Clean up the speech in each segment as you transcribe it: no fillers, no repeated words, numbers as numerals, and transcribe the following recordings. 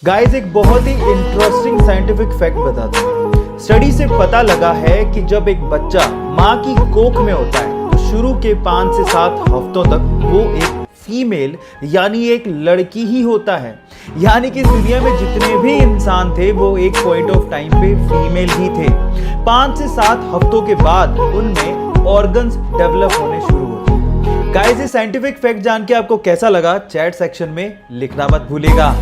Guys एक बहुत ही interesting scientific fact बताता हूँ। स्टडी से पता लगा है कि जब एक बच्चा माँ की कोख में होता है तो शुरू के 5 से 7 हफ्तों तक वो एक फीमेल यानी एक लड़की ही होता है। यानी कि दुनिया में जितने भी इंसान थे वो एक पॉइंट ऑफ टाइम पे फीमेल ही थे। 5 से 7 हफ्तों के बाद उनमें ऑर्गन्स डेवलप होने शुरू होते हैं। गाइस ये साइंटिफिक फैक्ट जान के आपको कैसा लगा चैट सेक्शन में लिखना मत भूलिएगा।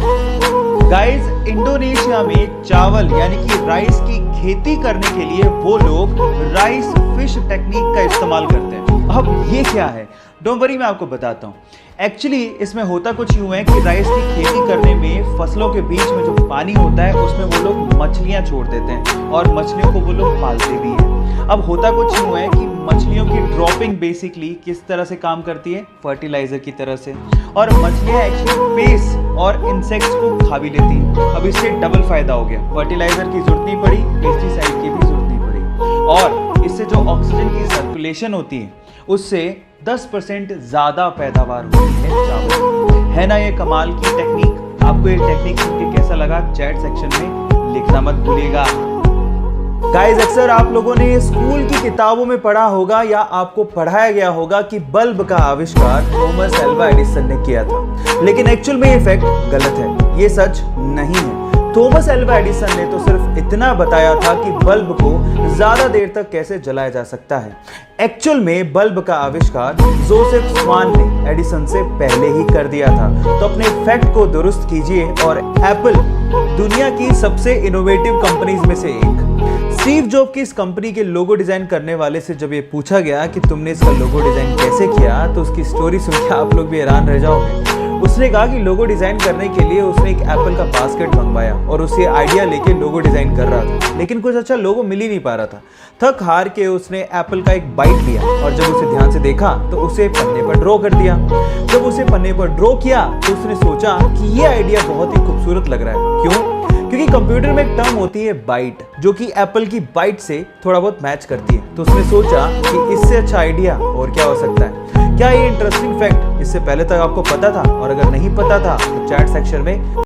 गाइस इंडोनेशिया में चावल यानी कि राइस की खेती करने के लिए वो लोग राइस फिश टेक्निक का इस्तेमाल करते हैं। अब ये क्या है, डोंट वरी मैं आपको बताता हूँ। एक्चुअली इसमें होता कुछ यूं है कि राइस की खेती करने में फसलों के बीच में जो पानी होता है उसमें वो लोग मछलियां छोड़ देते हैं और मछलियों को वो लोग पालते भी हैं। अब होता कुछ यूं है कि मछलियों की ड्रॉपिंग बेसिकली किस तरह से काम करती है, फर्टिलाइजर की तरह से, और मछलियां एक्चुअली पेस्ट और इंसेक्ट्स को खा भी लेती हैं। अब इससे डबल फायदा हो गया, फर्टिलाइजर की जरूरत नहीं पड़ी, पेस्टिसाइड की भी जरूरत नहीं पड़ी, और इससे जो ऑक्सीजन की सर्कुलेशन होती है उससे 10% ज्यादा पैदावार होती है चावल। है ना ये कमाल की टेक्निक। आपको ये टेक्निक सुन के कैसा लगा चैट सेक्शन में लिखना मत भूलिएगा। गाइस अक्सर आप लोगों ने स्कूल की किताबों में पढ़ा होगा या आपको पढ़ाया गया होगा कि बल्ब का आविष्कार थॉमस एल्वा एडिसन ने किया था, लेकिन एक्चुअल में ये फैक्ट गलत है, ये सच नहीं है। थॉमस एल्वा एडिसन ने तो सिर्फ इतना बताया था कि बल्ब को ज्यादा देर तक कैसे जलाया जा सकता है। एक्चुअल में बल्ब का आविष्कार जोसेफ स्वान ने एडिसन से पहले ही कर दिया था। तो अपने फैक्ट को दुरुस्त कीजिए और एप्पल दुनिया की सबसे इनोवेटिव कंपनीज में से एक। स्टीव जॉब की इस कंपनी के लोगो डिजाइन करने वाले से जब ये पूछा गया कि तुमने इसका लोगो डिजाइन कैसे किया, तो उसकी स्टोरी सुन के आप लोग भी हैरान रह जाओगे। उसने कहा कि लोगो डिजाइन करने के लिए उसने एक एप्पल का बास्केट मंगवाया और उसे आइडिया लेके लोगो डिजाइन कर रहा था, लेकिन कुछ अच्छा लोगो मिल ही नहीं पा रहा था। थक हार के उसने एप्पल का एक बाइट लिया और जब उसे ध्यान से देखा तो उसे पन्ने पर ड्रॉ कर दिया। जब उसे पन्ने पर ड्रॉ किया तो उसने सोचा कि ये आइडिया बहुत ही खूबसूरत लग रहा है। क्यों? क्योंकि कंप्यूटर में एक टर्म होती है बाइट, जो कि एप्पल की बाइट से थोड़ा बहुत मैच करती है। तो उसने सोचा कि इससे अच्छा आइडिया और क्या हो सकता है। क्या ये इंटरेस्टिंग फैक्ट इससे पहले तक आपको पता था? और अगर नहीं पता था तो चैट सेक्शन में